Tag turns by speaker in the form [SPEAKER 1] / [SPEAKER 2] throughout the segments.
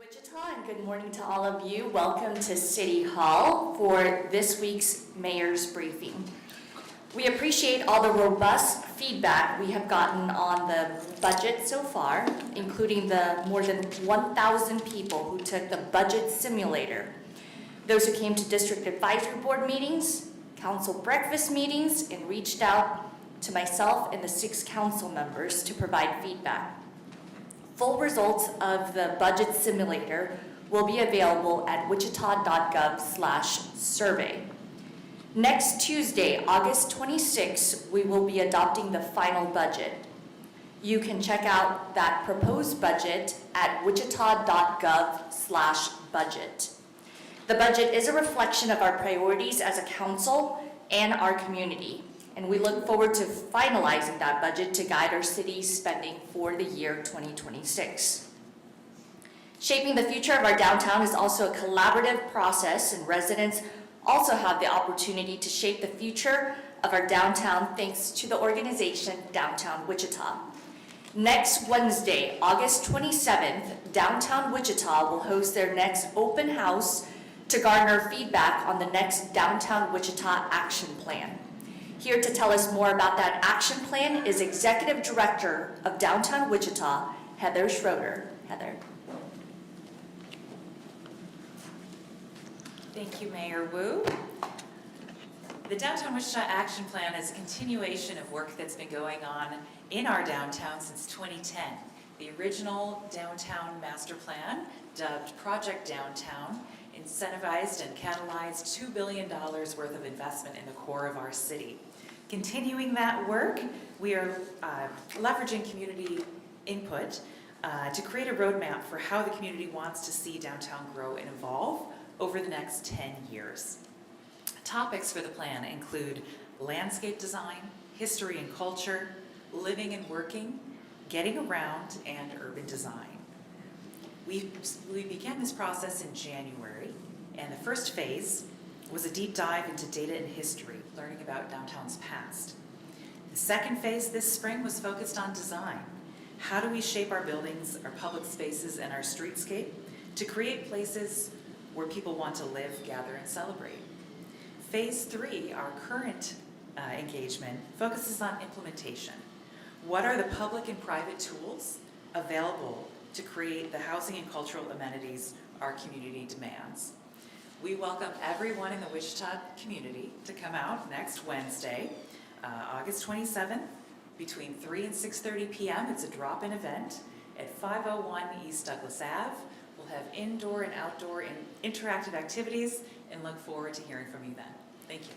[SPEAKER 1] Wichita, and good morning to all of you. Welcome to City Hall for this week's Mayor's Briefing. We appreciate all the robust feedback we have gotten on the budget so far, including the more than 1,000 people who took the budget simulator, those who came to district advisory board meetings, council breakfast meetings, and reached out to myself and the 6 council members to provide feedback. Full results of the budget simulator will be available at wichita.gov/survey. Next Tuesday, August 26, we will be adopting the final budget. You can check out that proposed budget at wichita.gov/budget. The budget is a reflection of our priorities as a council and our community, and we look forward to finalizing that budget to guide our city's spending for the year 2026. Shaping the future of our downtown is also a collaborative process, and residents also have the opportunity to shape the future of our downtown thanks to the organization Downtown Wichita. Next Wednesday, August 27th, Downtown Wichita will host their next open house to garner feedback on the next Downtown Wichita Action Plan. Here to tell us more about that action plan is Executive Director of Downtown Wichita, Heather Schroeder. Heather.
[SPEAKER 2] Thank you, Mayor Wu. The Downtown Wichita Action Plan is a continuation of work that's been going on in our downtown since 2010. The original downtown master plan, dubbed Project Downtown, incentivized and catalyzed $2 billion worth of investment in the core of our city. Continuing that work, we are leveraging community input to create a roadmap for how the community wants to see downtown grow and evolve over the next 10 years. Topics for the plan include landscape design, history and culture, living and working, getting around, and urban design. We began this process in January, and the first phase was a deep dive into data and history, learning about downtown's past. The second phase this spring was focused on design. How do we shape our buildings, our public spaces, and our streetscape to create places where people want to live, gather, and celebrate? Phase 3, our current engagement, focuses on implementation. What are the public and private tools available to create the housing and cultural amenities our community demands? We welcome everyone in the Wichita community to come out next Wednesday, August 27th, between 3 and 6:30 p.m. It's a drop-in event at 501 East Douglas Ave. We'll have indoor and outdoor and interactive activities, and look forward to hearing from you then. Thank you.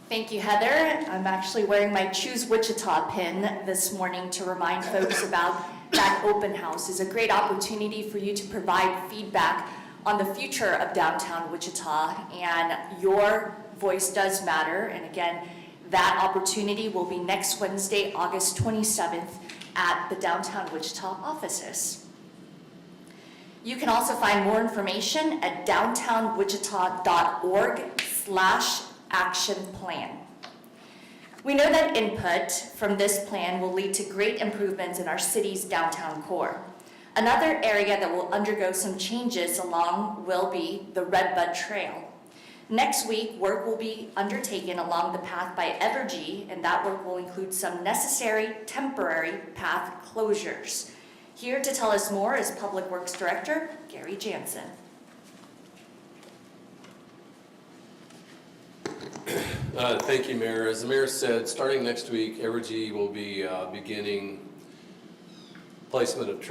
[SPEAKER 1] Thank you, Heather. I'm actually wearing my Choose Wichita pin this morning to remind folks about that open house. It's a great opportunity for you to provide feedback on the future of downtown Wichita, and your voice does matter. And again, that opportunity will be next Wednesday, August 27th at the Downtown Wichita offices. You can also find more information at downtownwichita.org/action plan. We know that input from this plan will lead to great improvements in our city's downtown core. Another area that will undergo some changes along will be the Redbud Trail. Next week, work will be undertaken along the path by Evergy, and that work will include some necessary temporary path closures. Here to tell us more is Public Works Director Gary Jansen.
[SPEAKER 3] Thank you, Mayor. As the Mayor said, starting next week, Evergy will be beginning placement of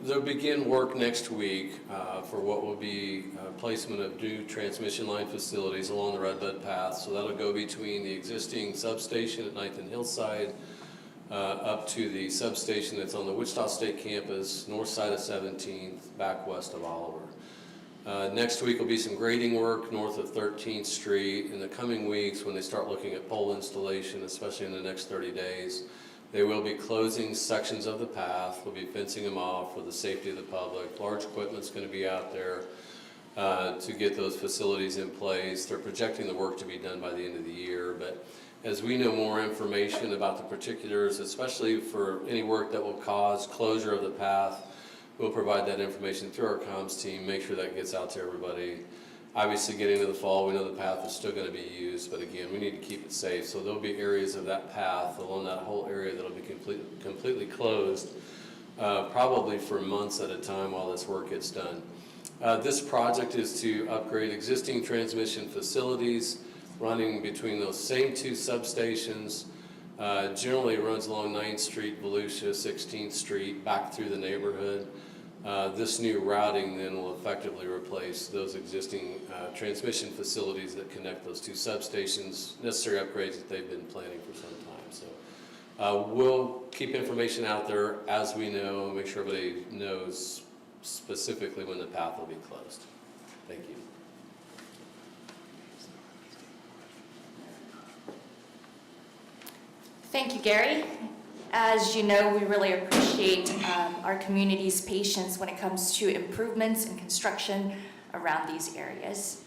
[SPEAKER 3] They'll begin work next week for what will be placement of new transmission line facilities along the Redbud Path. So that'll go between the existing substation at 9th and Hillside up to the substation that's on the Wichita State campus, north side of 17th, back west of Oliver. Next week will be some grading work north of 13th Street. In the coming weeks, when they start looking at pole installation, especially in the next 30 days, they will be closing sections of the path. We'll be fencing them off for the safety of the public. Large equipment's going to be out there to get those facilities in place. They're projecting the work to be done by the end of the year, but As we know more information about the particulars, especially for any work that will cause closure of the path, we'll provide that information through our comms team, make sure that gets out to everybody. Obviously, getting into the fall, we know the path is still going to be used, but again, we need to keep it safe. So there'll be areas of that path along that whole area that'll be completely closed, probably for months at a time while this work gets done. This project is to upgrade existing transmission facilities running between those same two substations. Generally runs along 9th Street, Volusia, 16th Street, back through the neighborhood. This new routing then will effectively replace those existing transmission facilities that connect those two substations, necessary upgrades that they've been planning for some time. So we'll keep information out there as we know, make sure everybody knows specifically when the path will be closed. Thank you.
[SPEAKER 1] Thank you, Gary. As you know, we really appreciate our community's patience when it comes to improvements and construction around these areas.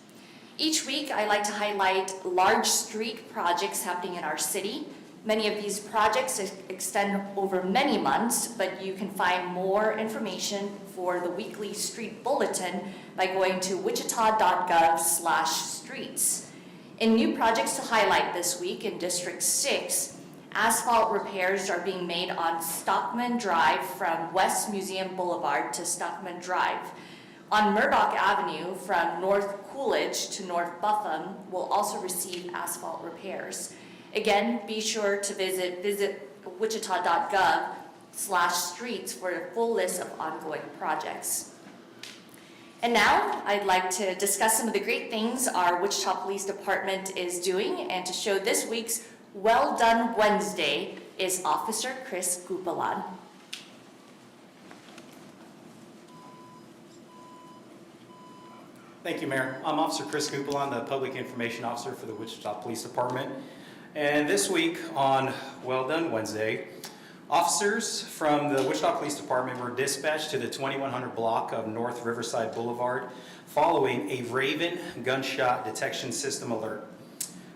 [SPEAKER 1] Each week, I like to highlight large street projects happening in our city. Many of these projects extend over many months, but you can find more information for the weekly street bulletin by going to wichita.gov/streets. In new projects to highlight this week in District 6, asphalt repairs are being made on Stockman Drive from West Museum Boulevard to Stockman Drive. On Murdoch Avenue from North Coolidge to North Buffum will also receive asphalt repairs. Again, be sure to visit wichita.gov/streets for a full list of ongoing projects. And now, I'd like to discuss some of the great things our Wichita Police Department is doing, and to show this week's Well Done Wednesday is Officer Chris Gupalan.
[SPEAKER 4] Thank you, Mayor. I'm Officer Chris Gupalan, the Public Information Officer for the Wichita Police Department. And this week on Well Done Wednesday, officers from the Wichita Police Department were dispatched to the 2100 block of North Riverside Boulevard following a Raven gunshot detection system alert.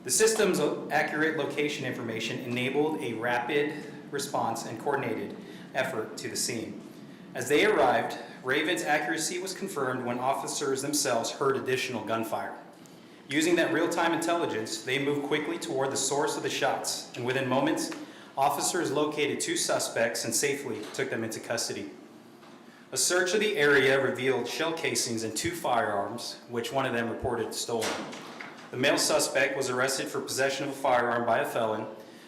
[SPEAKER 4] The system's accurate location information enabled a rapid response and coordinated effort to the scene. As they arrived, Raven's accuracy was confirmed when officers themselves heard additional gunfire. Using that real-time intelligence, they moved quickly toward the source of the shots, and within moments, officers located 2 suspects and safely took them into custody. A search of the area revealed shell casings and 2 firearms, which one of them reported stolen. The male suspect was arrested for possession of a firearm by a felon,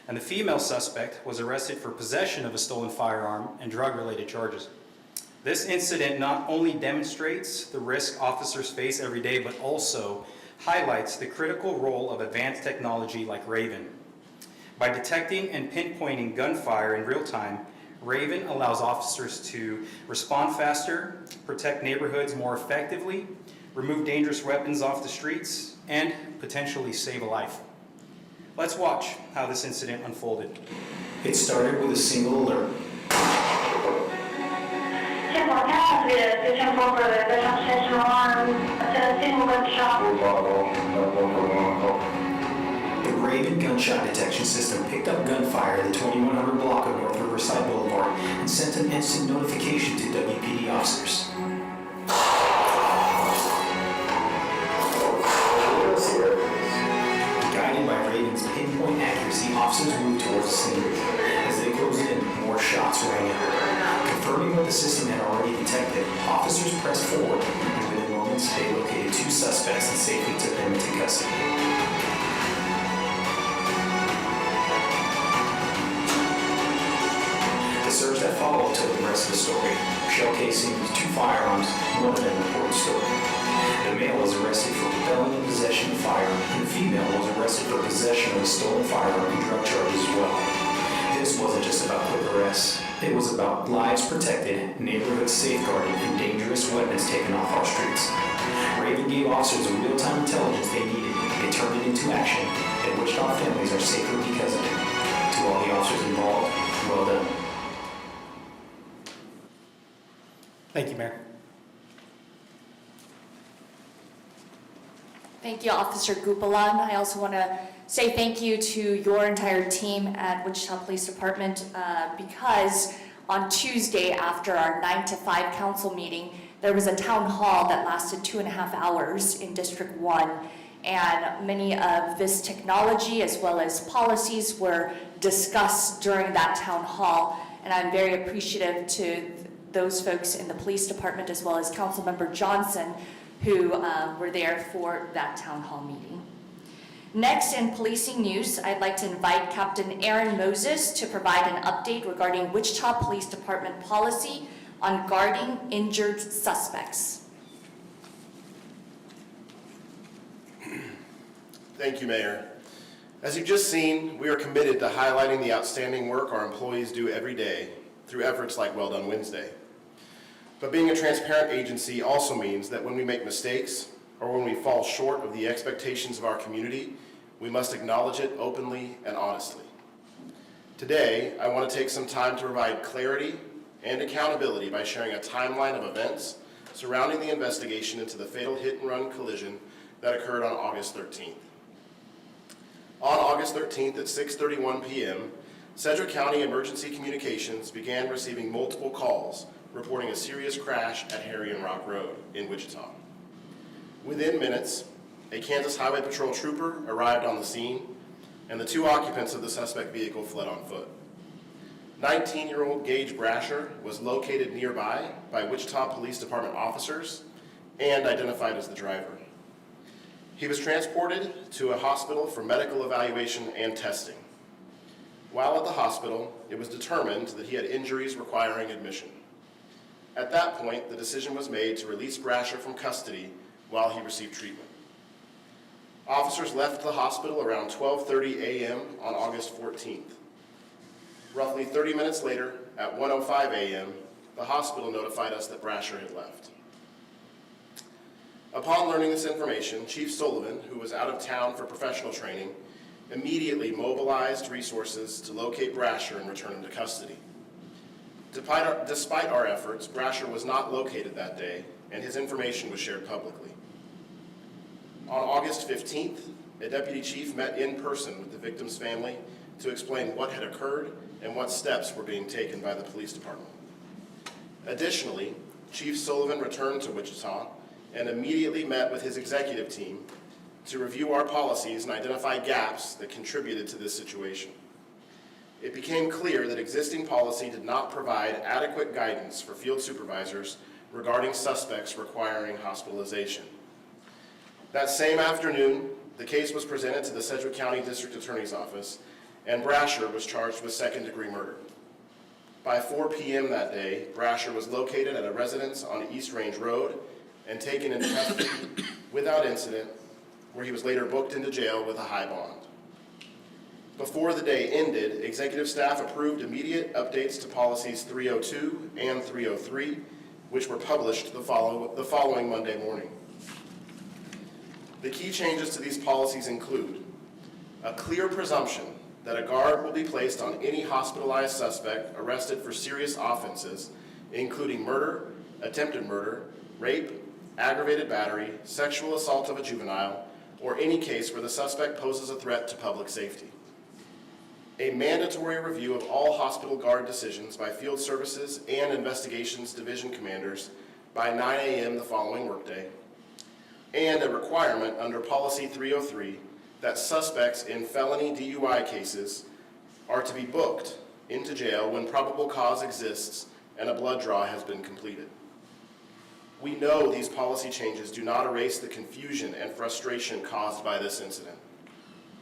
[SPEAKER 4] and the female suspect was arrested for possession of a stolen firearm and drug-related charges. This incident not only demonstrates the risk officers face every day, but also highlights the critical role of advanced technology like Raven. By detecting and pinpointing gunfire in real time, Raven allows officers to respond faster, protect neighborhoods more effectively, remove dangerous weapons off the streets, and potentially save a life. Let's watch how this incident unfolded. It started with a single alert. The Raven gunshot detection system picked up gunfire in the 2100 block of North Riverside Boulevard and sent an instant notification to WPD officers. Guided by Raven's pinpoint accuracy, officers moved towards the scene. As they closed in, more shots rang out. Confirming what the system had already detected, officers pressed forward, and within moments, they located 2 suspects and safely took them into custody. The search that followed told the rest of the story. Shell casings, 2 firearms, one of them reported stolen. The male was arrested for felon in possession of firearm, and the female was arrested for possession of a stolen firearm and drug charges as well. This wasn't just about quick arrests. It was about lives protected, neighborhoods safeguarded, and dangerous weapons taken off our streets. Raven gave officers the real-time intelligence they needed. They turned it into action, and Wichita families are safer because of it. To all the officers involved, well done. Thank you, Mayor.
[SPEAKER 1] Thank you, Officer Gupalan. I also want to say thank you to your entire team at Wichita Police Department because on Tuesday after our 9 to 5 council meeting, there was a town hall that lasted 2.5 hours in District 1, and many of this technology as well as policies were discussed during that town hall, and I'm very appreciative to those folks in the police department as well as Councilmember Johnson who were there for that town hall meeting. Next, in policing news, I'd like to invite Captain Aaron Moses to provide an update regarding Wichita Police Department policy on guarding injured suspects.
[SPEAKER 5] Thank you, Mayor. As you've just seen, we are committed to highlighting the outstanding work our employees do every day through efforts like Well Done Wednesday. But being a transparent agency also means that when we make mistakes or when we fall short of the expectations of our community, we must acknowledge it openly and honestly. Today, I want to take some time to provide clarity and accountability by sharing a timeline of events surrounding the investigation into the fatal hit-and-run collision that occurred on August 13th. On August 13th at 6:31 p.m., Sedgwick County Emergency Communications began receiving multiple calls reporting a serious crash at Harry and Rock Road in Wichita. Within minutes, a Kansas Highway Patrol trooper arrived on the scene, and the 2 occupants of the suspect vehicle fled on foot. 19-year-old Gage Brasher was located nearby by Wichita Police Department officers and identified as the driver. He was transported to a hospital for medical evaluation and testing. While at the hospital, it was determined that he had injuries requiring admission. At that point, the decision was made to release Brasher from custody while he received treatment. Officers left the hospital around 12:30 a.m. on August 14th. Roughly 30 minutes later, at 1:05 a.m., the hospital notified us that Brasher had left. Upon learning this information, Chief Sullivan, who was out of town for professional training, immediately resources to locate Brasher and return him to custody. Despite our efforts, Brasher was not located that day, and his information was shared publicly. On August 15th, a deputy chief met in person with the victim's family to explain what had occurred and what steps were being taken by the police department. Additionally, Chief Sullivan returned to Wichita and immediately met with his executive team to review our policies and identify gaps that contributed to this situation. It became clear that existing policy did not provide adequate guidance for field supervisors regarding suspects requiring hospitalization. That same afternoon, the case was presented to the Sedgwick County District Attorney's Office, and Brasher was charged with second-degree murder. By 4 p.m. that day, Brasher was located at a residence on East Range Road and taken into custody without incident, where he was later booked into jail with a high bond. Before the day ended, executive staff approved immediate updates to policies 302 and 303, which were published the following Monday morning. The key changes to these policies include a clear presumption that a guard will be placed on any hospitalized suspect arrested for serious offenses, including murder, attempted murder, rape, aggravated battery, sexual assault of a juvenile, or any case where the suspect poses a threat to public safety. A mandatory review of all hospital guard decisions by field services and investigations division commanders by 9 a.m. the following workday, and a requirement under Policy 303 that suspects in felony DUI cases are to be booked into jail when probable cause exists and a blood draw has been completed. We know these policy changes do not erase the confusion and frustration caused by this incident,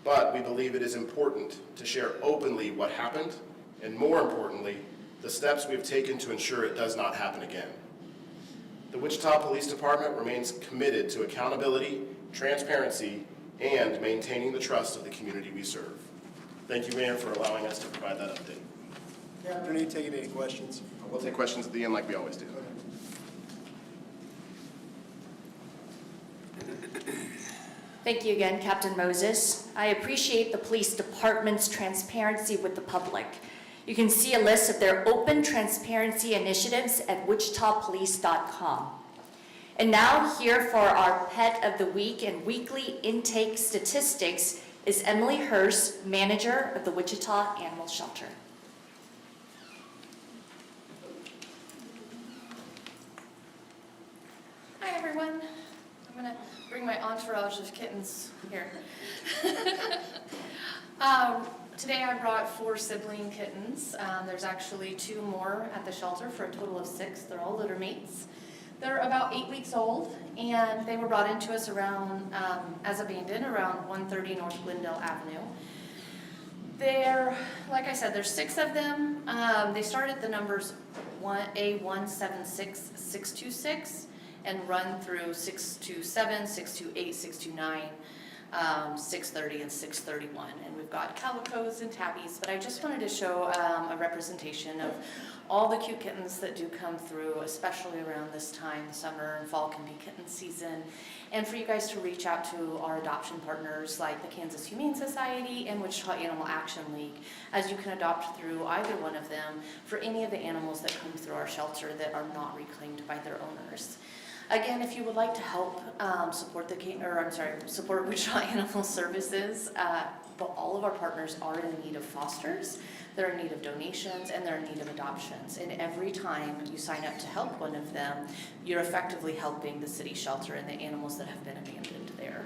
[SPEAKER 5] but we believe it is important to share openly what happened, and more importantly, the steps we've taken to ensure it does not happen again. The Wichita Police Department remains committed to accountability, transparency, and maintaining the trust of the community we serve. Thank you, Mayor, for allowing us to provide that update.
[SPEAKER 6] Captain, are you taking any questions?
[SPEAKER 5] We'll take questions at the end like we always do.
[SPEAKER 1] Thank you again, Captain Moses. I appreciate the police department's transparency with the public. You can see a list of their open transparency initiatives at wichitapolice.com. And now here for our Pet of the Week and weekly intake statistics is Emily Hurst, manager of the Wichita Animal Shelter.
[SPEAKER 7] Hi everyone. I'm gonna bring my entourage of kittens here. Today I brought 4 sibling kittens. There's actually 2 more at the shelter for a total of 6. They're all litter mates. They're about 8 weeks old, and they were brought into us around, as abandoned, around 130 North Glendale Avenue. Like I said, there's 6 of them. They start at the numbers A176626 and run through 627, 628, 629, 630, and 631. And we've got calicos and tabbies, but I just wanted to show a representation of all the cute kittens that do come through, especially around this time. Summer and fall can be kitten season. And for you guys to reach out to our adoption partners like the Kansas Humane Society and Wichita Animal Action League, as you can adopt through either one of them for any of the animals that come through our shelter that are not reclaimed by their owners. Again, if you would like to help support support Wichita Animal Services, but all of our partners are in need of fosters, they're in need of donations, and they're in need of adoptions. And every time you sign up to help one of them, you're effectively helping the city shelter and the animals that have been abandoned there.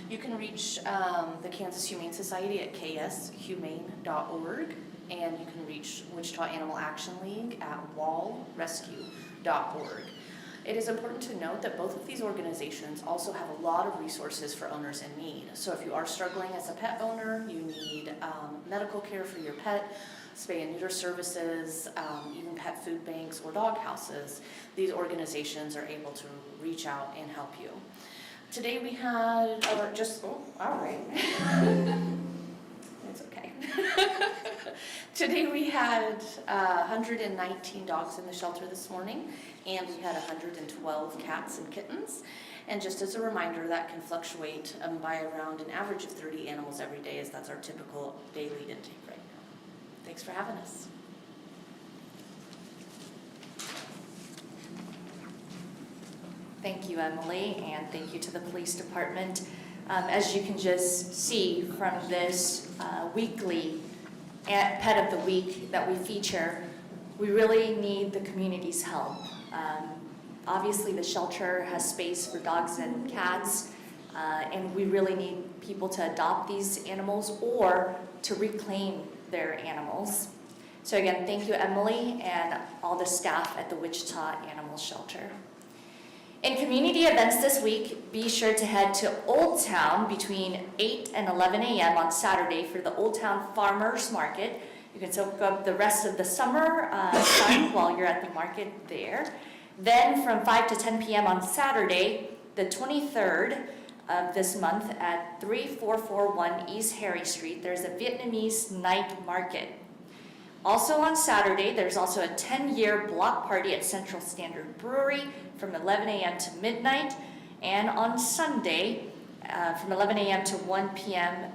[SPEAKER 7] You can reach the Kansas Humane Society at kshumane.org, and you can reach Wichita Animal Action League at wallrescue.org. It is important to note that both of these organizations also have a lot of resources for owners in need. So if you are struggling as a pet owner, you need medical care for your pet, spay and neuter services, even pet food banks or dog houses, these organizations are able to reach out and help you. Today we had, all right. It's okay. Today we had 119 dogs in the shelter this morning, and we had 112 cats and kittens. And just as a reminder, that can fluctuate by around an average of 30 animals every day, as that's our typical daily intake right now. Thanks for having us.
[SPEAKER 1] Thank you, Emily, and thank you to the police department. As you can just see from this weekly Pet of the Week that we feature, we really need the community's help. Obviously, the shelter has space for dogs and cats, and we really need people to adopt these animals or to reclaim their animals. So again, thank you, Emily, and all the staff at the Wichita Animal Shelter. In community events this week, be sure to head to Old Town between 8 and 11 a.m. on Saturday for the Old Town Farmers Market. You can soak up the rest of the summer sun while you're at the market there. Then from 5 to 10 p.m. on Saturday, the 23rd of this month at 3441 East Harry Street, there's a Vietnamese night market. Also on Saturday, there's also a 10-year block party at Central Standard Brewery from 11 a.m. to midnight. And on Sunday, from 11 a.m. to 1 p.m.,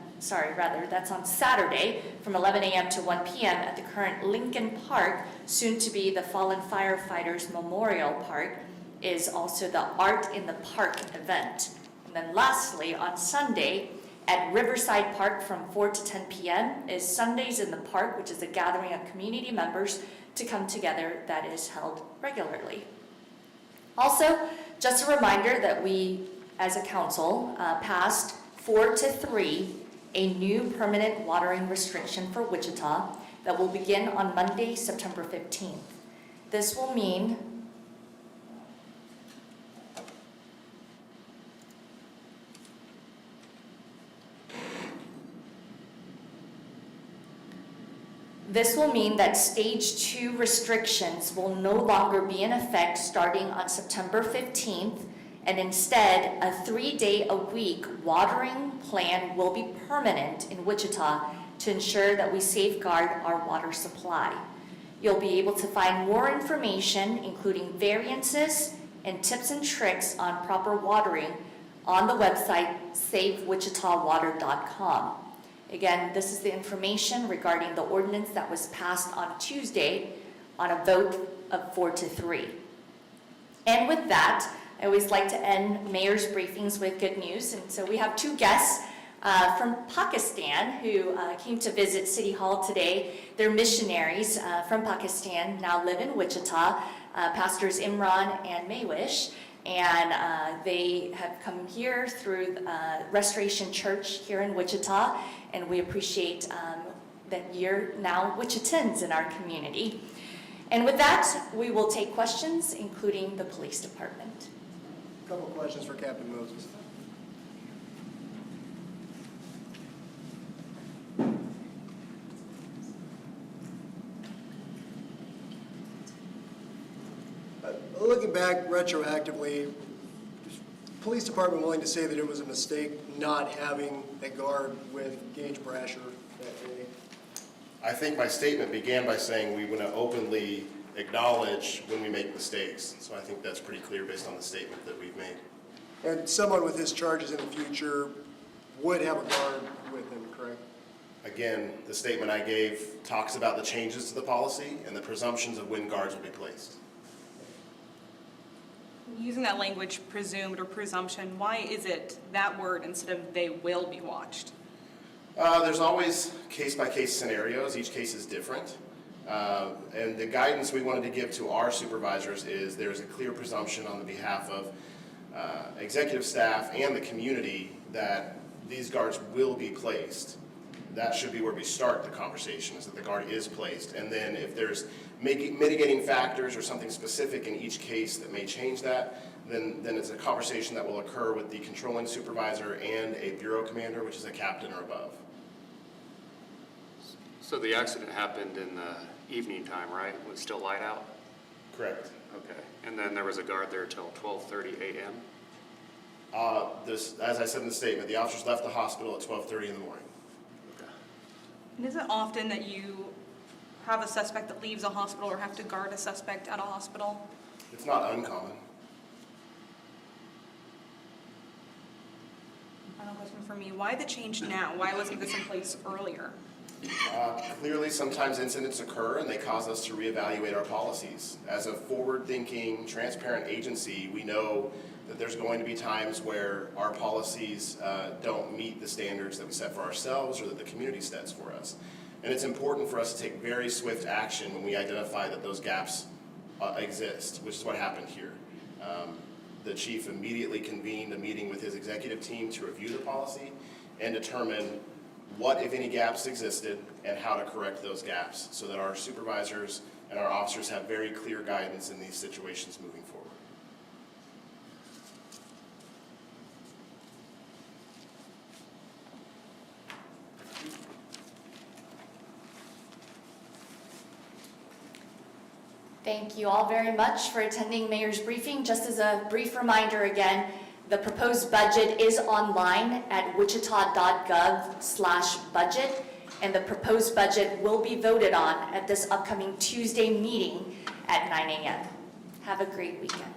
[SPEAKER 1] that's on Saturday, from 11 a.m. to 1 p.m. at the current Lincoln Park, soon to be the Fallen Firefighters Memorial Park, is also the Art in the Park event. And then lastly, on Sunday, at Riverside Park from 4 to 10 p.m. is Sundays in the Park, which is a gathering of community members to come together that is held regularly. Also, just a reminder that we, as a council, passed 4-3 a new permanent watering restriction for Wichita that will begin on Monday, September 15th. This will mean that Stage 2 restrictions will no longer be in effect starting on September 15th, and instead, a 3-day-a-week watering plan will be permanent in Wichita to ensure that we safeguard our water supply. You'll be able to find more information, including variances and tips and tricks on proper watering, on the website savewichitawater.com. Again, this is the information regarding the ordinance that was passed on Tuesday on a vote of 4-3. And with that, I always like to end mayor's briefings with good news. And so we have 2 guests from Pakistan who came to visit City Hall today. They're missionaries from Pakistan, now live in Wichita, Pastors Imran and Maywish. And they have come here through Restoration Church here in Wichita, and we appreciate that you're now Wichitans in our community. And with that, we will take questions, including the police department.
[SPEAKER 6] A couple of questions for Captain Moses. Looking back retroactively, is the police department willing to say that it was a mistake not having a guard with Gage Brasher that day?
[SPEAKER 5] I think my statement began by saying we want to openly acknowledge when we make mistakes. So I think that's pretty clear based on the statement that we've made.
[SPEAKER 6] And someone with his charges in the future would have a guard with him, correct?
[SPEAKER 5] Again, the statement I gave talks about the changes to the policy and the presumptions of when guards will be placed.
[SPEAKER 8] Using that language, presumed or presumption, why is it that word instead of they will be watched?
[SPEAKER 5] There's always case-by-case scenarios. Each case is different. And the guidance we wanted to give to our supervisors is there's a clear presumption on the behalf of executive staff and the community that these guards will be placed. That should be where we start the conversation, is that the guard is placed. And then if there's mitigating factors or something specific in each case that may change that, then it's a conversation that will occur with the controlling supervisor and a bureau commander, which is a captain or above.
[SPEAKER 9] So the accident happened in the evening time, right? When it's still light out?
[SPEAKER 5] Correct.
[SPEAKER 9] Okay. And then there was a guard there till 12:30 a.m.?
[SPEAKER 5] As I said in the statement, the officers left the hospital at 12:30 in the morning.
[SPEAKER 9] Okay.
[SPEAKER 8] And is it often that you have a suspect that leaves a hospital or have to guard a suspect at a hospital?
[SPEAKER 5] It's not uncommon.
[SPEAKER 8] Final question for me, why the change now? Why wasn't this in place earlier?
[SPEAKER 5] Clearly, sometimes incidents occur and they cause us to reevaluate our policies. As a forward-thinking, transparent agency, we know that there's going to be times where our policies don't meet the standards that we set for ourselves or that the community sets for us. And it's important for us to take very swift action when we identify that those gaps exist, which is what happened here. The chief immediately convened a meeting with his executive team to review the policy and determine what, if any, gaps existed and how to correct those gaps so that our supervisors and our officers have very clear guidance in these situations moving forward.
[SPEAKER 1] Thank you all very much for attending Mayor's briefing. Just as a brief reminder again, the proposed budget is online at wichita.gov/budget, and the proposed budget will be voted on at this upcoming Tuesday meeting at 9 a.m. Have a great weekend.